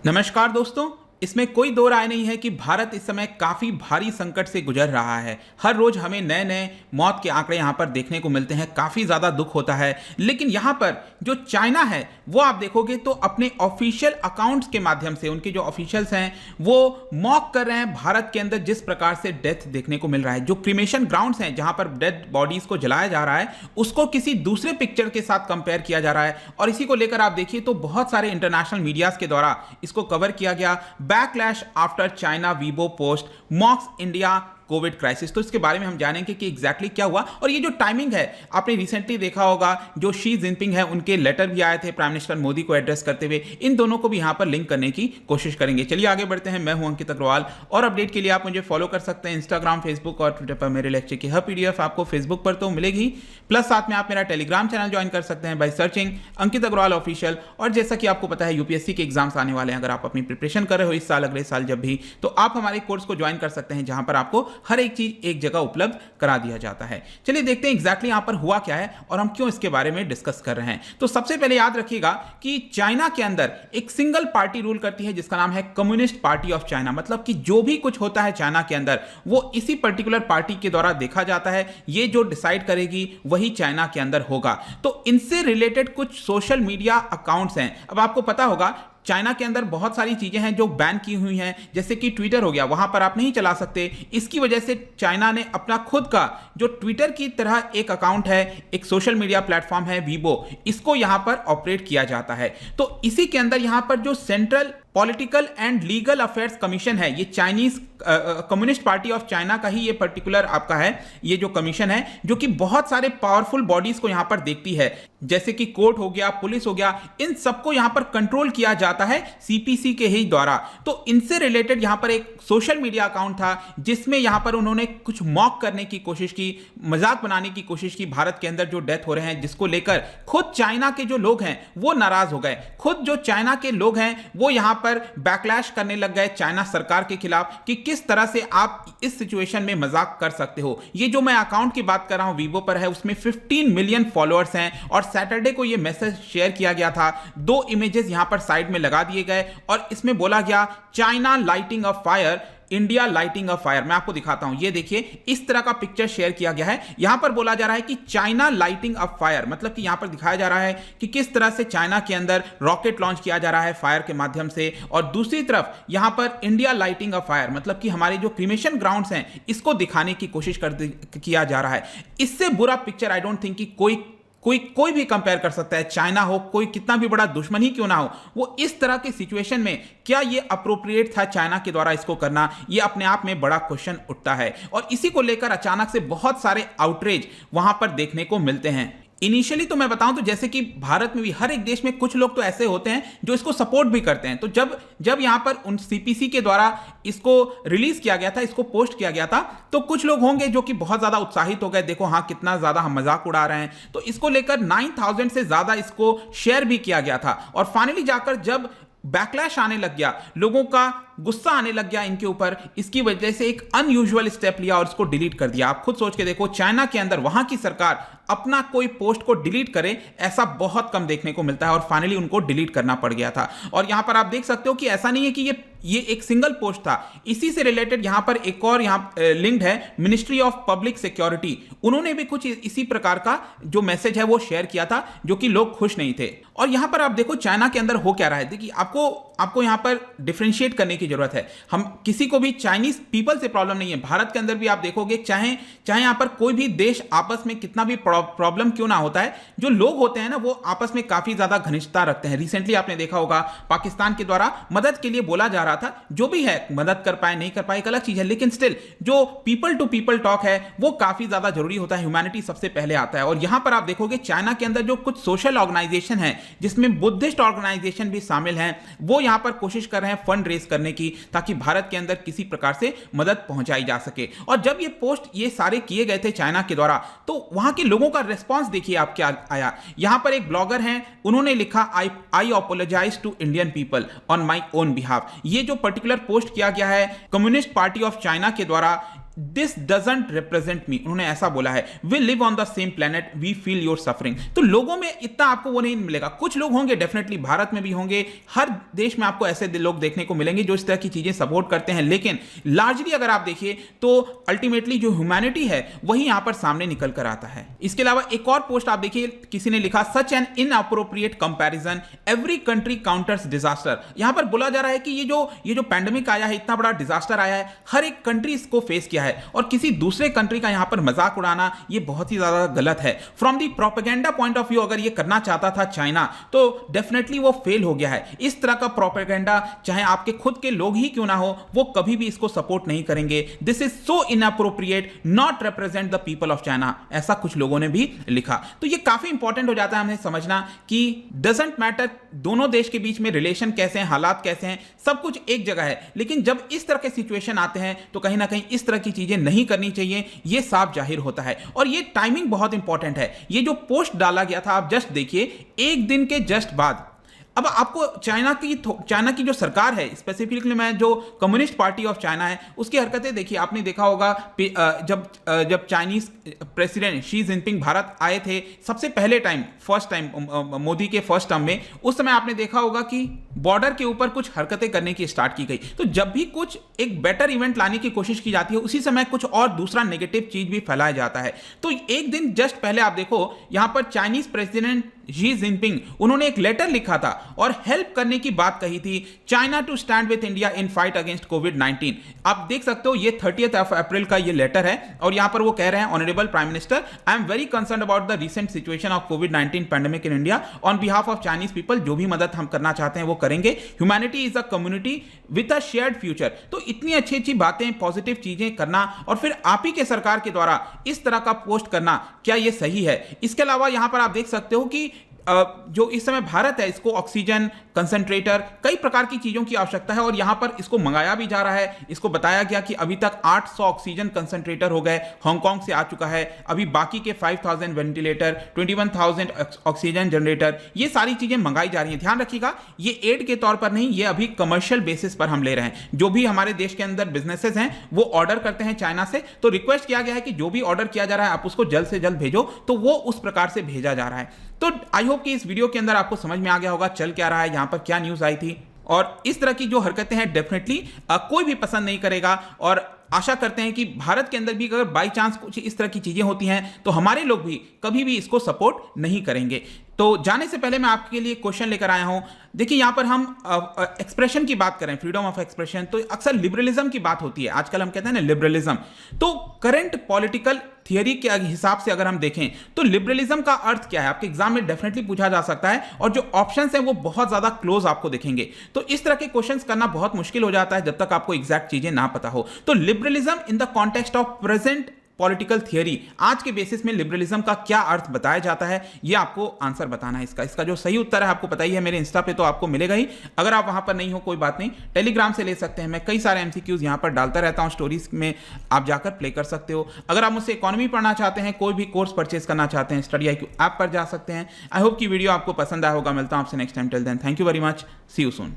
नमस्कार दोस्तों। इसमें कोई दो राय नहीं है कि भारत इस समय काफ़ी भारी संकट से गुजर रहा है। हर रोज़ हमें नए नए मौत के आंकड़े यहाँ पर देखने को मिलते हैं, काफ़ी ज़्यादा दुख होता है। लेकिन यहाँ पर जो चाइना है वो आप देखोगे तो अपने ऑफिशियल अकाउंट्स के माध्यम से उनके जो ऑफिशियल्स हैं वो मॉक कर रहे हैं भारत के अंदर जिस प्रकार से डेथ देखने को मिल रहा है। जो क्रिमेशन ग्राउंड्स हैं जहाँ पर डेड बॉडीज़ को जलाया जा रहा है उसको किसी दूसरे पिक्चर के साथ कंपेयर किया जा रहा है और इसी को लेकर आप देखिए तो बहुत सारे इंटरनेशनल मीडियाज़ के द्वारा इसको कवर किया गया। Backlash after China Weibo post मॉक्स India Covid crisis. तो इसके बारे में हम जानेंगे कि एग्जैक्टली क्या हुआ और ये जो टाइमिंग है आपने रिसेंटली देखा होगा जो शी जिनपिंग है उनके लेटर भी आए थे प्राइम मिनिस्टर मोदी को एड्रेस करते हुए। इन दोनों को भी यहां पर लिंक करने की कोशिश करेंगे। चलिए आगे बढ़ते हैं। मैं हूं अंकित अग्रवाल और अपडेट के लिए आप मुझे फॉलो कर सकते हैं इंस्टाग्राम, फेसबुक और ट्विटर पर। मेरे लेक्चर की हर पीडीएफ आपको फेसबुक पर तो मिलेगी, प्लस साथ में आप मेरा टेलीग्राम चैनल ज्वाइन कर सकते हैं by searching Ankit Agarwal official. और जैसा कि आपको पता है यूपीएससी के एग्जाम्स आने वाले हैं, अगर आप अपनी प्रिपरेशन कर रहे हो इस साल अगले साल जब भी, तो आप हमारे कोर्स को ज्वाइन कर सकते हैं जहां पर आपको हर एक चीज एक जगह उपलब्ध करा दिया जाता है। चलिए देखते हैं एग्जैक्टली यहां पर हुआ क्या है और हम क्यों इसके बारे में डिस्कस कर रहे हैं। तो सबसे पहले याद रखिएगा कि चाइना के अंदर एक सिंगल पार्टी रूल करती है जिसका नाम है कम्युनिस्ट पार्टी ऑफ चाइना। मतलब कि जो भी कुछ होता है चाइना के अंदर वो इसी पर्टिकुलर पार्टी के द्वारा देखा जाता है। ये जो डिसाइड करेगी वही चाइना के अंदर होगा। तो इनसे रिलेटेड कुछ सोशल मीडिया अकाउंट्स हैं। अब आपको पता होगा चाइना के अंदर बहुत सारी चीजें हैं जो बैन की हुई हैं, जैसे कि ट्विटर हो गया, वहां पर आप नहीं चला सकते। इसकी वजह से चाइना ने अपना खुद का जो ट्विटर की तरह एक अकाउंट है, एक सोशल मीडिया प्लेटफॉर्म है वीबो, इसको यहां पर ऑपरेट किया जाता है। तो इसी के अंदर यहां पर जो central political and legal affairs commission है, ये Chinese communist party of China का ही ये पर्टिकुलर आपका है, ये जो कमीशन है जो कि बहुत सारे पावरफुल बॉडीज को यहां पर देखती है, जैसे कि कोर्ट हो गया, पुलिस हो गया, इन सबको यहां पर कंट्रोल किया जाता है सीपीसी के ही द्वारा। तो इनसे रिलेटेड यहां पर एक सोशल मीडिया अकाउंट था जिसमें यहां पर उन्होंने कुछ मॉक करने की कोशिश की, मजाक बनाने की कोशिश की भारत के अंदर जो डेथ हो रहे हैं, जिसको लेकर खुद चाइना के जो लोग हैं वो नाराज हो गए। खुद जो चाइना के लोग हैं वो यहां पर बैकलैश करने लग गए चाइना सरकार के खिलाफ कि किस तरह से आप इस सिचुएशन में मजाक कर सकते हो। ये जो मैं अकाउंट की बात कर रहा हूं वीबो पर है, उसमें 15 मिलियन फॉलोअर्स हैं और सैटरडे को ये मैसेज शेयर किया गया था। 2 इमेजेस यहां पर साइड में लगा दिए गए और इसमें बोला गया China lighting a fire, India lighting a fire. मैं आपको दिखाता हूं, ये देखिए इस तरह का पिक्चर शेयर किया गया है। यहां पर बोला जा रहा है कि चाइना लाइटिंग अ फायर, मतलब कि यहां पर दिखाया जा रहा है कि किस तरह से चाइना के अंदर रॉकेट लॉन्च किया जा रहा है फायर के माध्यम से, और दूसरी तरफ यहां पर इंडिया लाइटिंग अ फायर, मतलब कि हमारे जो क्रिमेशन ग्राउंड्स हैं इसको दिखाने की कोशिश किया जा रहा है। इससे बुरा पिक्चर आई डोंट थिंक कि कोई भी कंपेयर कर सकता है। चाइना हो, कोई कितना भी बड़ा दुश्मन ही क्यों ना हो, वो इस तरह की सिचुएशन में क्या ये अप्रोप्रिएट था चाइना के द्वारा इसको करना, ये अपने आप में बड़ा क्वेश्चन उठता है। और इसी को लेकर अचानक से बहुत सारे आउटरेज वहां पर देखने को मिलते हैं। इनिशियली तो मैं बताऊं तो जैसे कि भारत में भी हर एक देश में कुछ लोग तो ऐसे होते हैं जो इसको सपोर्ट भी करते हैं। तो जब यहां पर उन सीपीसी के द्वारा इसको रिलीज किया गया था, इसको पोस्ट किया गया था, तो कुछ लोग होंगे जो कि बहुत ज्यादा उत्साहित हो गए, देखो हाँ कितना ज्यादा हम मजाक उड़ा रहे हैं। तो इसको लेकर 9000 से ज्यादा इसको शेयर भी किया गया था और फाइनली जाकर जब बैकलैश आने लग गया, लोगों का गुस्सा आने लग गया इनके ऊपर, इसकी वजह से एक अनयूजुअल स्टेप लिया और इसको डिलीट कर दिया। आप खुद सोच के देखो, चाइना के अंदर वहां की सरकार अपना कोई पोस्ट को डिलीट करे ऐसा बहुत कम देखने को मिलता है और फाइनली उनको डिलीट करना पड़ गया था। और यहां पर आप देख सकते हो कि ऐसा नहीं है कि ये एक सिंगल पोस्ट था, इसी से रिलेटेड यहां पर एक और यहां लिंक्ड है मिनिस्ट्री ऑफ पब्लिक सिक्योरिटी, उन्होंने भी कुछ इसी प्रकार का जो मैसेज है वो शेयर किया था, जो कि लोग खुश नहीं थे। और यहां पर आप देखो चाइना के अंदर हो क्या रहा है। देखिए आपको यहां पर डिफरेंशिएट करने की जरूरत है। हम किसी को भी चाइनीज पीपल से प्रॉब्लम नहीं है। भारत के अंदर भी आप देखोगे, चाहे यहां पर कोई भी देश आपस में कितना भी प्रॉब्लम क्यों ना होता है, जो लोग होते हैं ना वो आपस में काफी ज्यादा घनिष्ठता रखते हैं। रिसेंटली आपने देखा होगा पाकिस्तान के द्वारा मदद के लिए बोला जा रहा था, जो भी है मदद कर पाए नहीं कर पाए एक अलग चीज है, लेकिन स्टिल जो पीपल टू पीपल टॉक है वो काफी ज्यादा जरूरी होता है। ह्यूमैनिटी सबसे पहले आता है। और यहां पर आप देखोगे चाइना के अंदर जो कुछ सोशल ऑर्गेनाइजेशन है, जिसमें बुद्धिस्ट ऑर्गेनाइजेशन भी शामिल हैं, वो यहां पर कोशिश कर रहे हैं फंड रेज करने की, ताकि भारत के अंदर किसी प्रकार से मदद पहुंचाई जा सके। और जब ये पोस्ट ये सारे किए गए थे चाइना के द्वारा, तो वहां के लोगों का रिस्पांस देखिए आप क्या आया। यहां पर एक ब्लॉगर हैं, उन्होंने लिखा I apologise to Indian people on my own behalf. ये जो पर्टिकुलर पोस्ट किया गया है कम्युनिस्ट पार्टी ऑफ चाइना के द्वारा, दिस डजंट रिप्रेजेंट मी, उन्होंने ऐसा बोला है। We live on the same planet, we feel your suffering. तो लोगों में इतना आपको वो नहीं मिलेगा, कुछ लोग होंगे डेफिनेटली, भारत में भी होंगे, हर देश में आपको ऐसे लोग देखने को मिलेंगे जो इस तरह की चीजें सपोर्ट करते हैं, लेकिन लार्जली अगर आप देखिए तो अल्टीमेटली जो ह्यूमैनिटी है वही यहां पर सामने निकल कर आता है। इसके अलावा एक और पोस्ट आप देखिए, किसी ने लिखा such an inappropriate comparison, every country counters disaster. यहां पर बोला जा रहा है कि ये जो पैंडेमिक आया है, इतना बड़ा डिजास्टर आया है, हर एक कंट्री इसको फेस किया है और किसी दूसरे कंट्री का यहां पर मजाक उड़ाना ये बहुत ही ज्यादा गलत है। From the propaganda point of view अगर ये करना चाहता था चाइना तो डेफिनेटली वो फेल हो गया है। इस तरह का प्रोपेगेंडा चाहे आपके खुद के लोग ही क्यों ना हो, वो कभी भी इसको सपोर्ट नहीं करेंगे। This is so inappropriate, not represent the people of China, ऐसा कुछ लोगों ने भी लिखा। तो ये काफी इंपॉर्टेंट हो जाता है हमें समझना कि डजंट मैटर दोनों देश के बीच में रिलेशन कैसे हैं, हालात कैसे हैं, सब कुछ एक जगह है, लेकिन जब इस तरह के सिचुएशन आते हैं तो कहीं ना कहीं इस तरह की चीजें नहीं करनी चाहिए, ये साफ जाहिर होता है। और ये टाइमिंग बहुत इंपॉर्टेंट है। ये जो पोस्ट डाला गया था आप जस्ट देखिए, एक दिन के जस्ट बाद अब आपको चाइना की जो सरकार है, स्पेसिफिकली मैं जो कम्युनिस्ट पार्टी ऑफ चाइना है उसकी हरकतें देखिए। आपने देखा होगा जब Chinese president Xi Jinping Bharat आए थे सबसे पहले फर्स्ट टाइम मोदी के फर्स्ट टर्म में, उस समय आपने देखा होगा कि बॉर्डर के ऊपर कुछ हरकतें करने की स्टार्ट की गई। तो जब भी कुछ एक बेटर इवेंट लाने की कोशिश की जाती है उसी समय कुछ और दूसरा नेगेटिव चीज भी फैलाया जाता है। तो एक दिन जस्ट पहले आप देखो यहां पर चाइनीज प्रेसिडेंट शी जिनपिंग उन्होंने एक लेटर लिखा था और हेल्प करने की बात कही थी, China to stand with India in fight against कोविड-19। आप देख सकते हो ये 30 अप्रैल का ये लेटर है और यहां पर वो कह रहे हैं, honourable prime minister, I am very concern about the recent situation of covid pandemic in India on behalf of Chinese people. जो भी मदद हम करना चाहते हैं वो करेंगे। Humanity is a community with a shared future. तो इतनी अच्छी अच्छी बातें, पॉजिटिव चीजें करना और फिर आप ही के सरकार के द्वारा इस तरह का पोस्ट करना, क्या ये सही है? इसके अलावा यहां पर आप देख सकते हो कि जो इस समय भारत है इसको ऑक्सीजन, कंसंट्रेटर, कई प्रकार की चीजों की आवश्यकता है और यहां पर इसको मंगाया भी जा रहा है। इसको बताया गया कि अभी तक 800 ऑक्सीजन कंसंट्रेटर हो गए, हांगकांग से आ चुका है। अभी बाकी के 5000 वेंटिलेटर, 21,000 ऑक्सीजन जनरेटर, ये सारी चीजें मंगाई जा रही हैं। ध्यान रखिएगा, ये एड के तौर पर नहीं, ये अभी कमर्शियल बेसिस पर हम ले रहे हैं। जो भी हमारे देश के अंदर बिजनेसेस हैं वो ऑर्डर करते हैं चाइना से, तो रिक्वेस्ट किया गया है कि जो भी ऑर्डर किया जा रहा है आप उसको जल्द से जल्द भेजो, तो वो उस प्रकार से भेजा जा रहा है। तो आई होप कि इस वीडियो के अंदर आपको समझ में आ गया होगा चल क्या रहा है, यहां पर क्या न्यूज आई थी, और इस तरह की जो हरकतें हैं डेफिनेटली कोई भी पसंद नहीं करेगा। और आशा करते हैं कि भारत के अंदर भी अगर बाई चांस कुछ इस तरह की चीजें होती हैं तो हमारे लोग भी कभी भी इसको सपोर्ट नहीं करेंगे। तो जाने से पहले मैं आपके लिए क्वेश्चन लेकर आया हूं। देखिए यहां पर हम एक्सप्रेशन की बात करें, फ्रीडम ऑफ एक्सप्रेशन, तो अक्सर लिबरलिज्म की बात होती है। आजकल हम कहते हैं ना लिबरलिज्म। तो करंट पॉलिटिकल थियरी के हिसाब से अगर हम देखें तो लिबरलिज्म का अर्थ क्या है, आपके एग्जाम में डेफिनेटली पूछा जा सकता है और जो ऑप्शंस हैं वो बहुत ज्यादा क्लोज आपको दिखेंगे। तो इस तरह के क्वेश्चंस करना बहुत मुश्किल हो जाता है जब तक आपको एग्जैक्ट चीजें ना पता हो। तो liberalism in the context of present political theory, आज के बेसिस में लिबरलिज्म का क्या अर्थ बताया जाता है, ये आपको आंसर बताना है। इसका जो सही उत्तर है आपको पता ही है, मेरे इंस्टा पे तो आपको मिलेगा ही। अगर आप वहां पर नहीं हो कोई बात नहीं, टेलीग्राम से ले सकते हैं। मैं कई सारे एमसीक्यूज यहां पर डालता रहता हूं, स्टोरीज में आप जाकर प्ले कर सकते हो। अगर आप मुझसे इकोनॉमी पढ़ना चाहते हैं, कोई भी कोर्स परचेज करना चाहते हैं, स्टडी IQ ऐप पर जा सकते हैं। आई होप की वीडियो आपको पसंद आया होगा। मिलता हूं आपसे next time. Till then, thank you very much, see you soon.